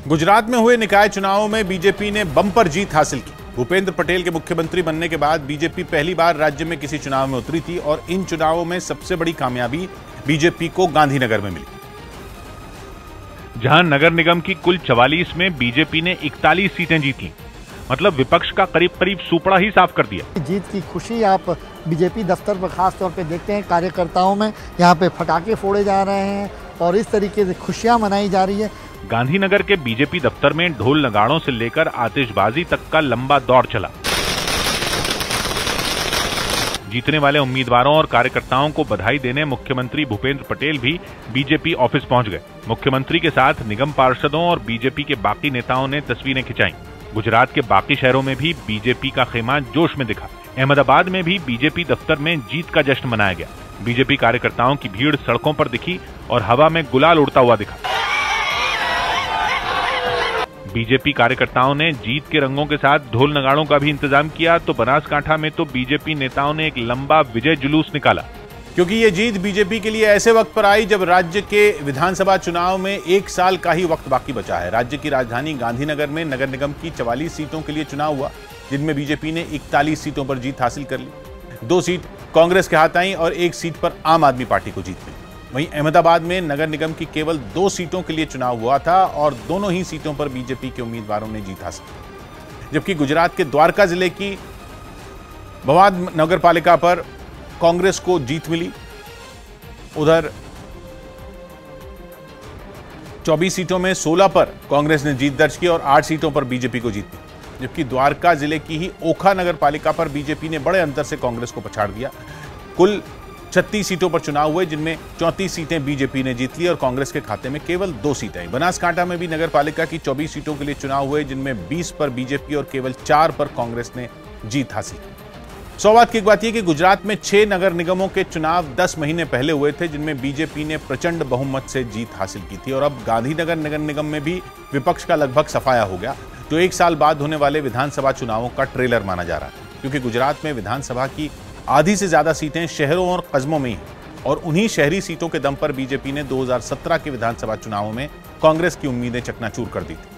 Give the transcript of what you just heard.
गुजरात में हुए निकाय चुनावों में बीजेपी ने बम्पर जीत हासिल की। भूपेंद्र पटेल के मुख्यमंत्री बनने के बाद बीजेपी पहली बार राज्य में किसी चुनाव में उतरी थी और इन चुनावों में सबसे बड़ी कामयाबी बीजेपी को गांधीनगर में मिली, जहां नगर निगम की कुल 44 में बीजेपी ने 41 सीटें जीती। मतलब विपक्ष का करीब करीब सुपड़ा ही साफ कर दिया। जीत की खुशी आप बीजेपी दफ्तर पर खास तौर पे देखते हैं, कार्यकर्ताओं में यहाँ पे फटाके फोड़े जा रहे हैं और इस तरीके से खुशियां मनाई जा रही है। गांधीनगर के बीजेपी दफ्तर में ढोल नगाड़ों से लेकर आतिशबाजी तक का लंबा दौर चला। जीतने वाले उम्मीदवारों और कार्यकर्ताओं को बधाई देने मुख्यमंत्री भूपेंद्र पटेल भी बीजेपी ऑफिस पहुंच गए। मुख्यमंत्री के साथ निगम पार्षदों और बीजेपी के बाकी नेताओं ने तस्वीरें खिंचाई। गुजरात के बाकी शहरों में भी बीजेपी का खेमा जोश में दिखा। अहमदाबाद में भी बीजेपी दफ्तर में जीत का जश्न मनाया गया। बीजेपी कार्यकर्ताओं की भीड़ सड़कों पर दिखी और हवा में गुलाल उड़ता हुआ दिखा। बीजेपी कार्यकर्ताओं ने जीत के रंगों के साथ ढोल नगाड़ों का भी इंतजाम किया, तो बनासकांठा में तो बीजेपी नेताओं ने एक लंबा विजय जुलूस निकाला। क्योंकि ये जीत बीजेपी के लिए ऐसे वक्त पर आई जब राज्य के विधानसभा चुनाव में 1 साल का ही वक्त बाकी बचा है। राज्य की राजधानी गांधीनगर में नगर निगम की 44 सीटों के लिए चुनाव हुआ, जिनमें बीजेपी ने 41 सीटों पर जीत हासिल कर ली। 2 सीट कांग्रेस के हाथ आई और 1 सीट पर आम आदमी पार्टी को जीत मिली। वहीं अहमदाबाद में नगर निगम की केवल 2 सीटों के लिए चुनाव हुआ था और दोनों ही सीटों पर बीजेपी के उम्मीदवारों ने जीत हासिल की। जबकि गुजरात के द्वारका जिले की भवाद नगर पालिका पर कांग्रेस को जीत मिली। उधर 24 सीटों में 16 पर कांग्रेस ने जीत दर्ज की और 8 सीटों पर बीजेपी को जीत मिली। जबकि द्वारका जिले की ही ओखा नगर पालिका पर बीजेपी ने बड़े अंतर से कांग्रेस को पछाड़ दिया। कुल 36 सीटों पर चुनाव हुए, जिनमें 34 सीटें बीजेपी ने जीत ली और कांग्रेस के खाते में केवल 2 सीटें आई। बनासकांठा में भी नगर पालिका की 24 सीटों के लिए चुनाव हुए, जिनमें 20 पर बीजेपी और केवल 4 पर कांग्रेस ने जीत हासिल की। सौभाग्य की एक बात यह कि गुजरात में 6 नगर निगमों के चुनाव 10 महीने पहले हुए थे, जिनमें बीजेपी ने प्रचंड बहुमत से जीत हासिल की थी। और अब गांधीनगर नगर निगम में भी विपक्ष का लगभग सफाया हो गया, जो 1 साल बाद होने वाले विधानसभा चुनावों का ट्रेलर माना जा रहा है। क्योंकि गुजरात में विधानसभा की आधी से ज्यादा सीटें शहरों और कस्बों में ही हैं और उन्हीं शहरी सीटों के दम पर बीजेपी ने 2017 के विधानसभा चुनावों में कांग्रेस की उम्मीदें चकनाचूर कर दी थी।